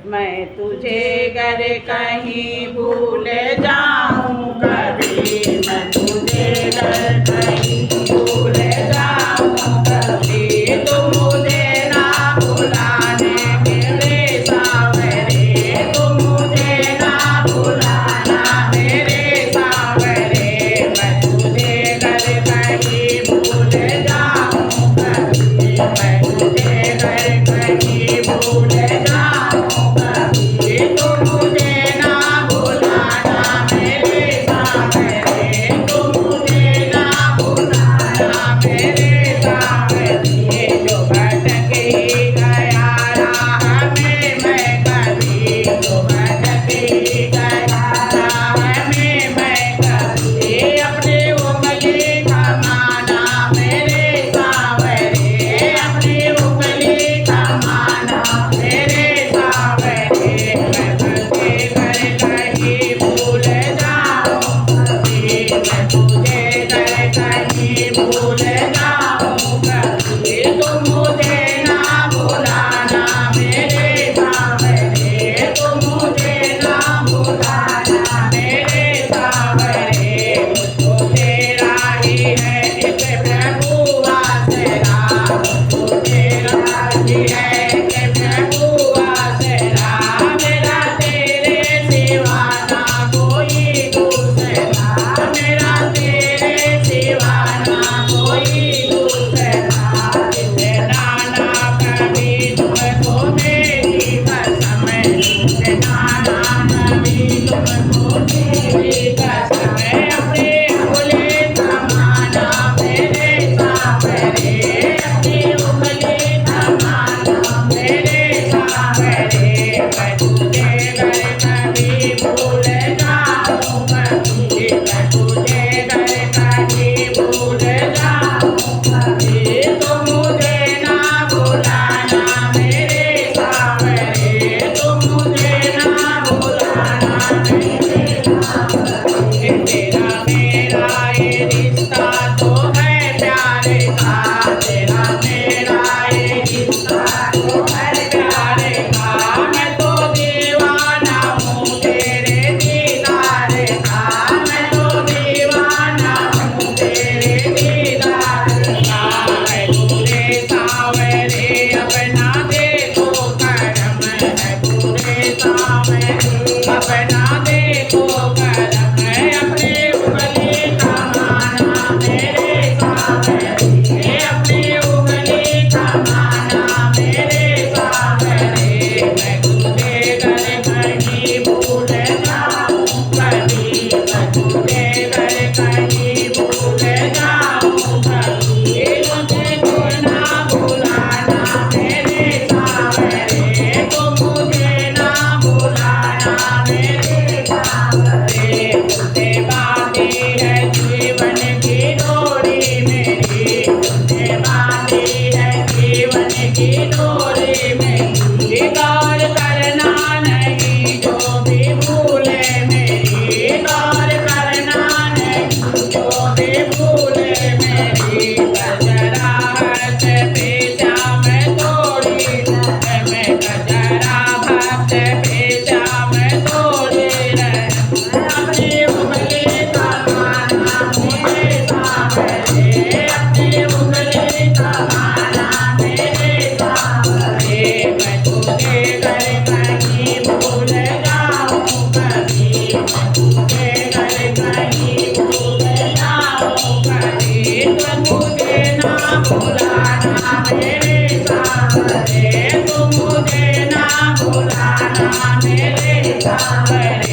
मैं तुझे गर कहीं भूल जाऊं कभी, मैं तुझे गर कहीं भूल जाऊं कभी, तू मुझे ना भुलाने मेरे सावरे, तू मुझे ना भुलाना मेरे सावरे। मैं तुझे गर कहीं भूल जाऊं कभी, मैं तुझे गर कहीं भूल जाऊं कभी, तू मुझे ना भुलाना मेरे सावरे, तू मुझे ना भुलाना मेरे सावरे। जो भटक ही गया राह में मैं कभी, जो भटक ही गया राह में मैं कभी, अपनी उंगली थमाना मेरे सावरे, अपनी उंगली थमाना मेरे सावरे। मैं तुझे गर कहीं भूल जाऊं कभी, मैं तुझे गर कहीं भूल जाऊं कभी, तू मुझे ना भुलाना मेरे सावरे, तू मुझे ना भुलाना मेरे सावरे। मुझको तेरा ही है एक प्रभु आसरा, मुझको तेरा ही है एक प्रभु आसरा, मेरा तेरे सिवा ना कोई दूसरा, मेरा तेरे सिवा ना कोई दूसरा। इतना ना कभी तुमको मेरी कसम, इतना ना कभी तुमको मेरी कसम, अपनी उंगली थमाना मेरे सावरे, अपनी उंगली थमाना मेरे सावरे। मैं तुझे गर कहीं भूल जाऊं कभी, मैं तुझे गर कहीं भूल जाऊं कभी, तू मुझे ना भुलाना मेरे सावरे, तू मुझे ना भुलाना मेरे सावरे। तेरा मेरा ये रिश्ता तो है प्यार का, तेरा मेरा ये रिश्ता तो है प्यार का, मैं तो दीवाना हूँ तेरे दीदार का, मैं तो दीवाना हूँ तेरे दीदार का। है पूरे सावरे अपना देखो करम, है पूरे सावरे अपना देखो करम, अपनी उंगली थमाना मेरे सावरे, अपनी उंगली थमाना मेरे सावरे। मैं तुझे गर कहीं भूल जाऊं कभी, मैं तुझे गर कहीं भूल जाऊं कभी, मुझे ना भुलाना मेरे सावरे, तू मुझे ना भुलाना मेरे सावरे। तुझसे बांधी है जीवन की डोरी मेरी, तुझसे बांधी है जीवन की डोरी मेरी, गौर करना नहीं जो भी भूले मेरी, गौर करना नहीं जो भी भूले मेरी। कजरा हाथ पेशा मैं तोड़ी, मैं कजरा हाथ पेशा मैं तोड़ी रह, अपनी उंगली थमाना मेरे सावरे, अपनी उंगली थमाना मेरे सावरे। मैं तुझे गर कहीं भूल जाऊं कभी, मैं तुझे गर कहीं भूल जाऊं कभी, तू मुझे ना भुलाना मेरे सावरे, तू मुझे ना भुलाना मेरे सावरे।